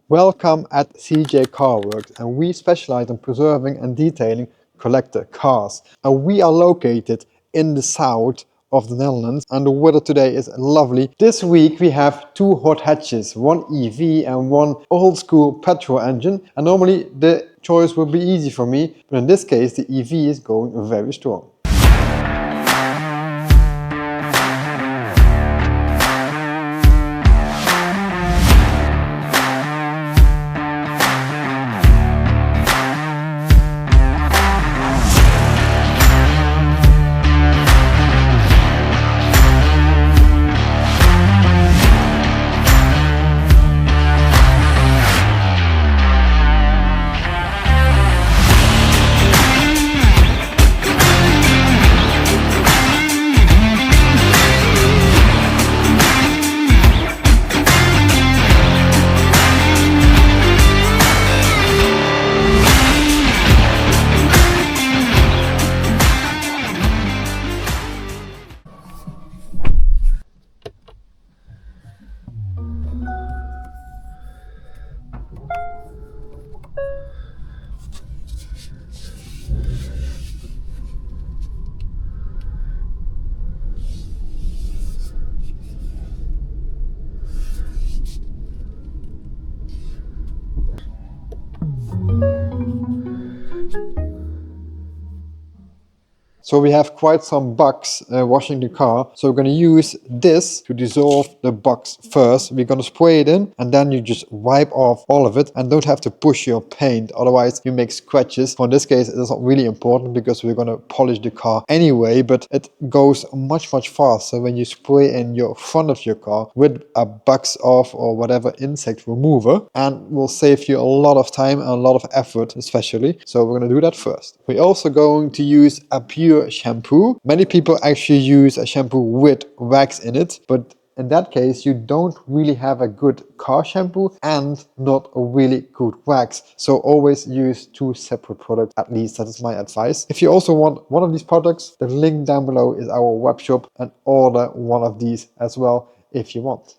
Welcome at CG Carworks, and we specialize in preserving and detailing collector cars. And we are located in the south of the Netherlands, and the weather today is lovely. This week we have two hot hatches, one EV and one old school petrol engine. And normally the choice would be easy for me, but in this case the EV is going very strong. So we have quite some bugs washing the car. So we're going to use this to dissolve the bugs first. We're going to spray it in, and then you just wipe off all of it and don't have to push your paint. Otherwise you make scratches. For this case it's not really important because we're going to polish the car anyway, but it goes much faster when you spray in your front of your car with a bugs off or whatever insect remover, and will save you a lot of time and a lot of effort especially. So we're going to do that first. We're also going to use a pure shampoo. Many people actually use a shampoo with wax in it, but in that case you don't really have a good car shampoo and not a really good wax. So always use two separate products, at least that is my advice. If you also want one of these products, the link down below is our web shop, and order one of these as well if you want.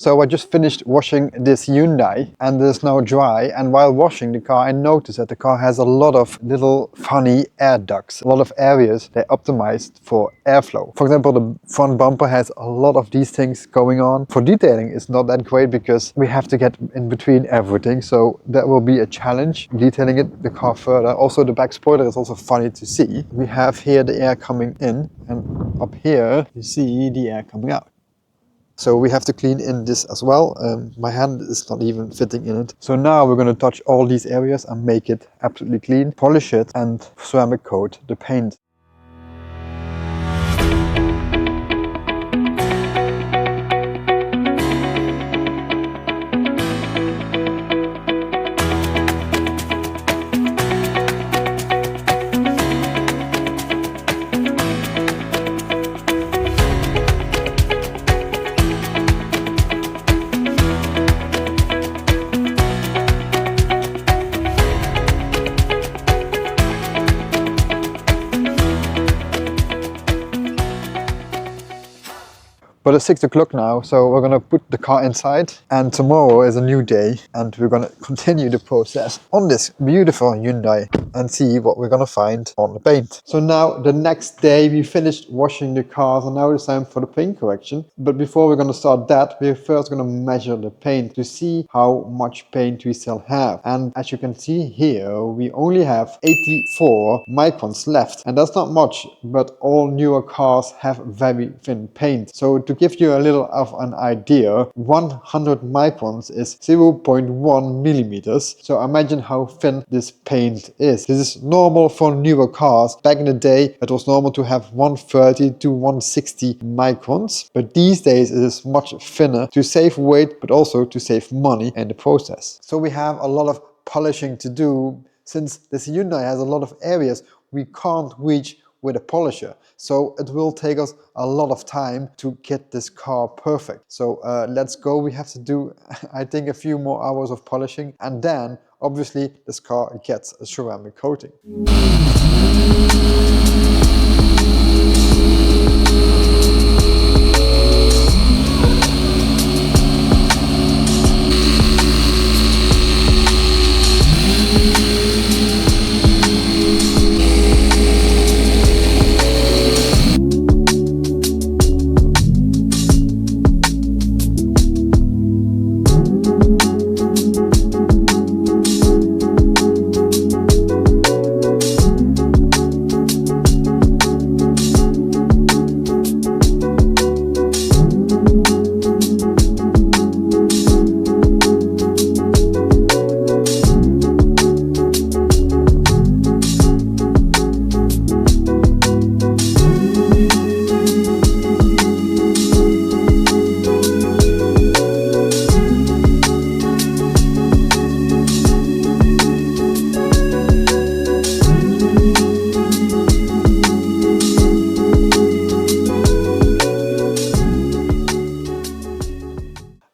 So I just finished washing this Hyundai and it is now dry, and while washing the car I noticed that the car has a lot of little funny air ducts, a lot of areas they optimized for airflow. For example, the front bumper has a lot of these things going on. For detailing it's not that great because we have to get in between everything, so that will be a challenge detailing the car further. Also the back spoiler is also funny to see. We have here the air coming in, and up here you see the air coming out. So we have to clean in this as well. My hand is not even fitting in it. So now we're going to touch all these areas and make it absolutely clean, polish it and ceramic coat the paint. But it's 6 o'clock now, so we're gonna put the car inside, and tomorrow is a new day and we're gonna continue the process on this beautiful Hyundai and see what we're gonna find on the paint. So now the next day we finished washing the cars and now it's time for the paint correction. But before we're gonna start that, we're first gonna measure the paint to see how much paint we still have. And as you can see here, we only have 84 microns left, and that's not much, but all newer cars have very thin paint. So to give you a little of an idea, 100 microns is 0.1 millimeters. So imagine how thin this paint is. This is normal for newer cars. Back in the day, it was normal to have 130 to 160 microns. But these days it is much thinner to save weight, but also to save money in the process. So we have a lot of polishing to do. Since this Hyundai has a lot of areas we can't reach with a polisher, so it will take us a lot of time to get this car perfect. So let's go. We have to do I think a few more hours of polishing, and then obviously this car gets a ceramic coating.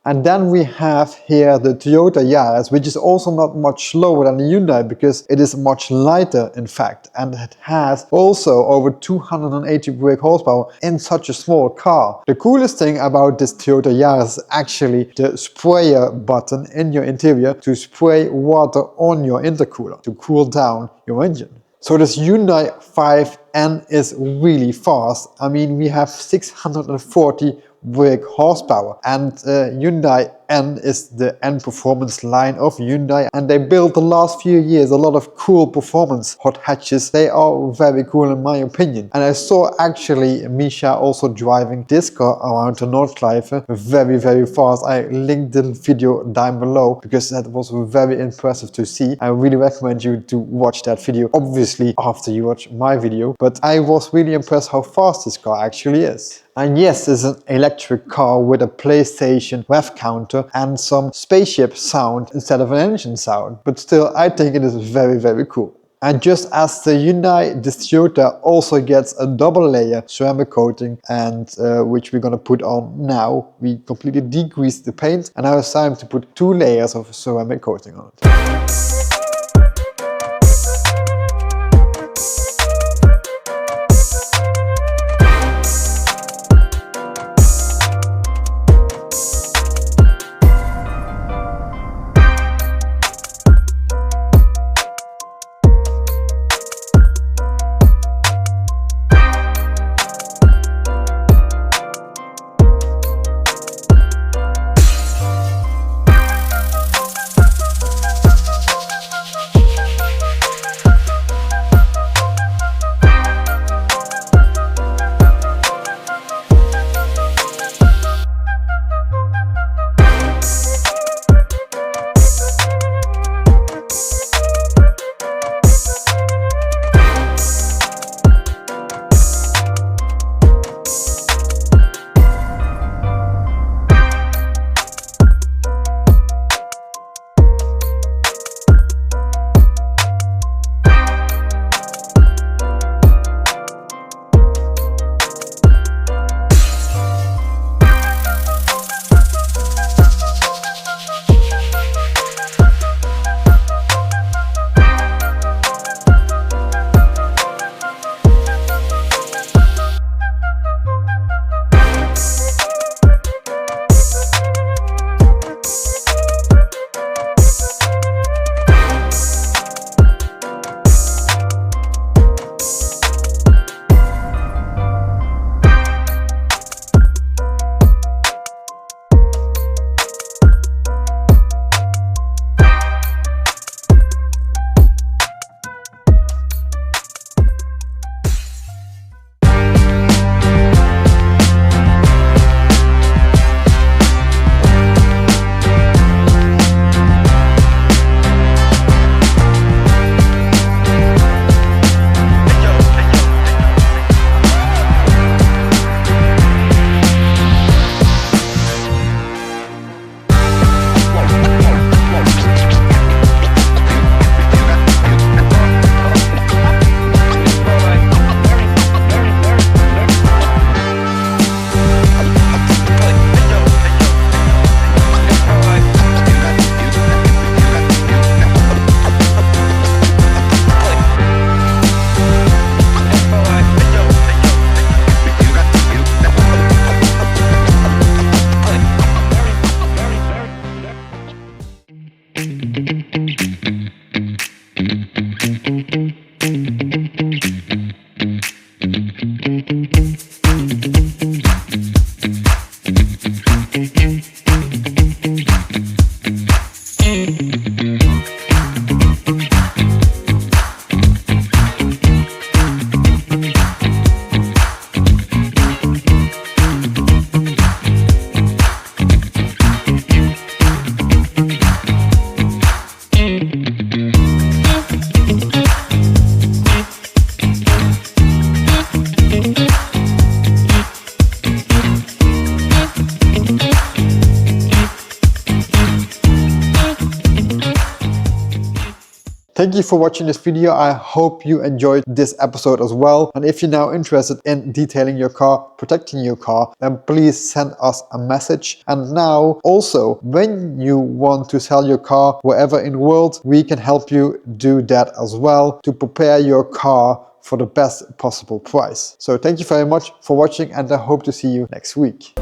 And then we have here the Toyota Yaris, which is also not much slower than the Hyundai because it is much lighter in fact, and it has also over 280 brake horsepower in such a small car. The coolest thing about this Toyota Yaris is actually the sprayer button in your interior to spray water on your intercooler to cool down your engine. So this Hyundai 5N is really fast. I mean, we have 640 brake horsepower, and Hyundai N is the N performance line of Hyundai, and they built the last few years a lot of cool performance hot hatches. They are very cool in my opinion, and I saw actually Misha also driving this car around the Nordschleife very fast. I linked the video down below because that was very impressive to see. I really recommend you to watch that video, obviously after you watch my video, but I was really impressed how fast this car actually is. And yes, it's an electric car with a PlayStation rev counter and some spaceship sound instead of an engine sound, but still I think it is very cool. And just as the Hyundai, this Toyota also gets a double layer ceramic coating, and which we're gonna put on now. We completely degreased the paint and now it's time to put 2 layers of ceramic coating on it. Thank you for watching this video. I hope you enjoyed this episode as well. And if you're now interested in detailing your car, protecting your car, then please send us a message. And now also, when you want to sell your car wherever in the world, we can help you do that as well to prepare your car for the best possible price. So thank you very much for watching, and I hope to see you next week.